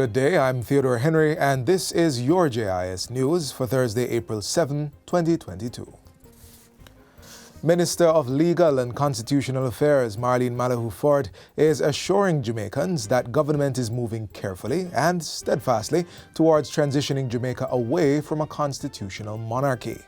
Good day, I'm Theodore Henry, and this is your JIS News for Thursday, April 7, 2022. Minister of Legal and Constitutional Affairs Marlene Malahoo Ford is assuring Jamaicans that government is moving carefully and steadfastly towards transitioning Jamaica away from a constitutional monarchy.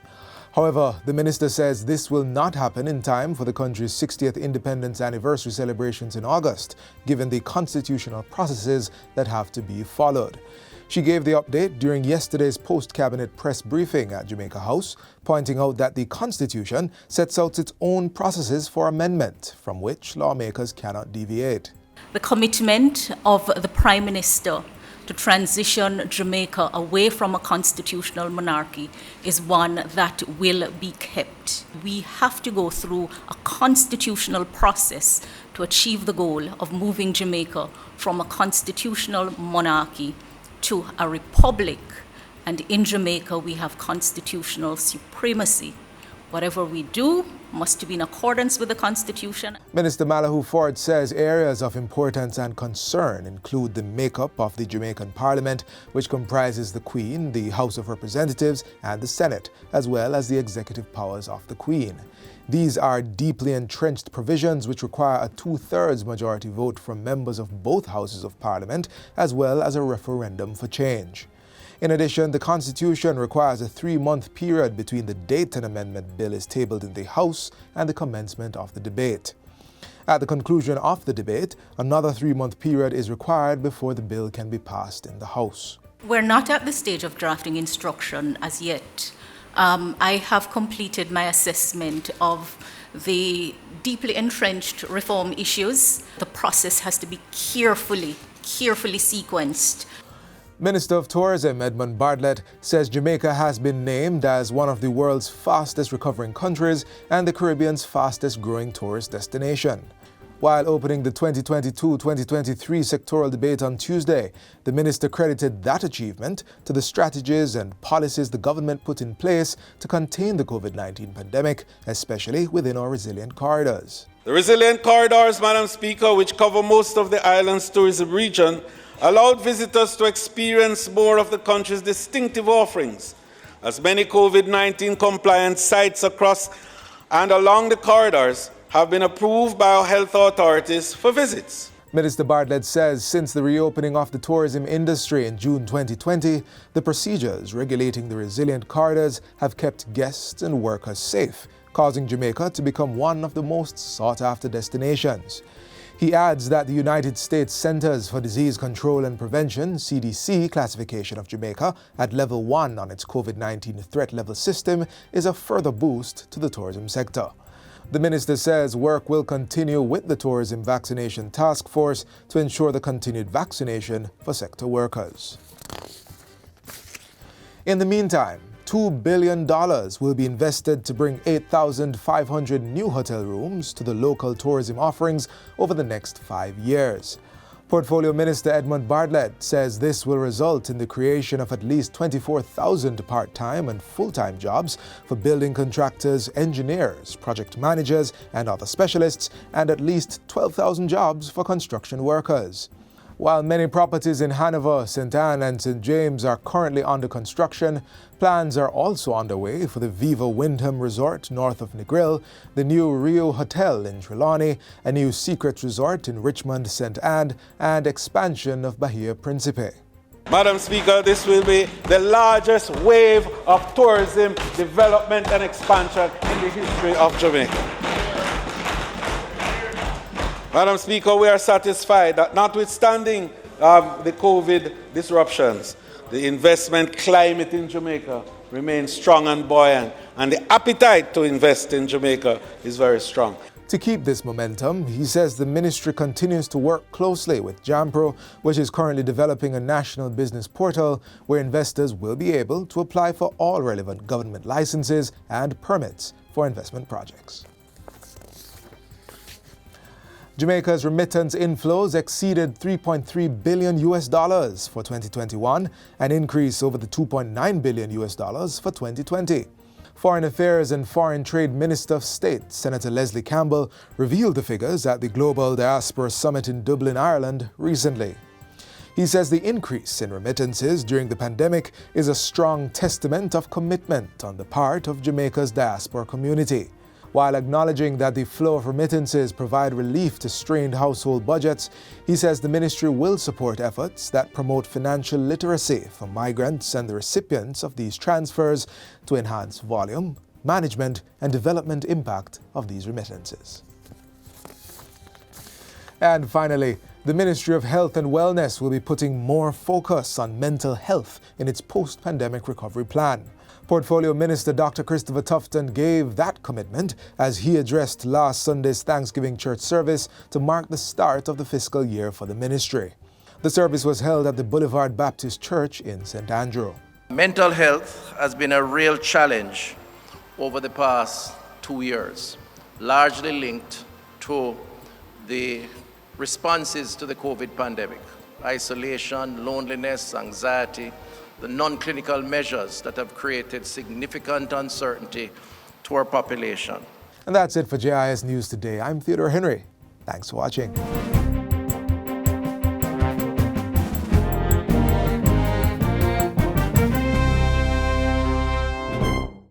However, the minister says this will not happen in time for the country's 60th independence anniversary celebrations in August, given the constitutional processes that have to be followed. She gave the update during yesterday's post-cabinet press briefing at Jamaica House, pointing out that the Constitution sets out its own processes for amendment, from which lawmakers cannot deviate. The commitment of the Prime Minister to transition Jamaica away from a constitutional monarchy is one that will be kept. We have to go through a constitutional process to achieve the goal of moving Jamaica from a constitutional monarchy to a republic. And in Jamaica, we have constitutional supremacy. Whatever we do must be in accordance with the Constitution. Minister Malahoo Ford says areas of importance and concern include the makeup of the Jamaican Parliament, which comprises the Queen, the House of Representatives, and the Senate, as well as the executive powers of the Queen. These are deeply entrenched provisions which require a 2/3 majority vote from members of both houses of Parliament, as well as a referendum for change. In addition, the Constitution requires a 3-month period between the date an amendment bill is tabled in the House and the commencement of the debate. At the conclusion of the debate, another 3-month period is required before the bill can be passed in the House. We're not at the stage of drafting instruction as yet. I have completed my assessment of the deeply entrenched reform issues. The process has to be carefully sequenced. Minister of Tourism Edmund Bartlett says Jamaica has been named as one of the world's fastest recovering countries and the Caribbean's fastest growing tourist destination. While opening the 2022-2023 sectoral debate on Tuesday, the minister credited that achievement to the strategies and policies the government put in place to contain the COVID-19 pandemic, especially within our resilient corridors. The resilient corridors, Madam Speaker, which cover most of the island's tourism region, allowed visitors to experience more of the country's distinctive offerings, as many COVID-19 compliant sites across and along the corridors have been approved by our health authorities for visits. Minister Bartlett says since the reopening of the tourism industry in June 2020, the procedures regulating the resilient corridors have kept guests and workers safe, causing Jamaica to become one of the most sought-after destinations. He adds that the United States Centers for Disease Control and Prevention (CDC) classification of Jamaica at level 1 on its COVID-19 threat level system is a further boost to the tourism sector. The minister says work will continue with the Tourism Vaccination Task Force to ensure the continued vaccination for sector workers. In the meantime, $2 billion will be invested to bring 8,500 new hotel rooms to the local tourism offerings over the next 5 years. Portfolio Minister Edmund Bartlett says this will result in the creation of at least 24,000 part-time and full-time jobs for building contractors, engineers, project managers, and other specialists, and at least 12,000 jobs for construction workers. While many properties in Hanover, St. Anne, and St. James are currently under construction, plans are also underway for the Viva Windham Resort north of Negril, the new Rio Hotel in Trelawney, a new Secrets Resort in Richmond, St. Anne, and expansion of Bahia Principe. Madam Speaker, this will be the largest wave of tourism development and expansion in the history of Jamaica. Madam Speaker, we are satisfied that notwithstanding the COVID disruptions, the investment climate in Jamaica remains strong and buoyant, and the appetite to invest in Jamaica is very strong. To keep this momentum, he says the ministry continues to work closely with JAMPRO, which is currently developing a national business portal where investors will be able to apply for all relevant government licenses and permits for investment projects. Jamaica's remittance inflows exceeded $3.3 billion for 2021, an increase over the $2.9 billion for 2020. Foreign Affairs and Foreign Trade Minister of State, Senator Leslie Campbell, revealed the figures at the Global Diaspora Summit in Dublin, Ireland recently. He says the increase in remittances during the pandemic is a strong testament of commitment on the part of Jamaica's diaspora community. While acknowledging that the flow of remittances provide relief to strained household budgets, he says the ministry will support efforts that promote financial literacy for migrants and the recipients of these transfers to enhance volume, management, and development impact of these remittances. And finally, the Ministry of Health and Wellness will be putting more focus on mental health in its post-pandemic recovery plan. Portfolio Minister Dr. Christopher Tufton gave that commitment as he addressed last Sunday's Thanksgiving church service to mark the start of the fiscal year for the ministry. The service was held at the Boulevard Baptist Church in St. Andrew. Mental health has been a real challenge over the past 2 years, largely linked to the responses to the COVID pandemic: isolation, loneliness, anxiety, the non-clinical measures that have created significant uncertainty to our population. And that's it for JIS News Today. I'm Theodore Henry. Thanks for watching.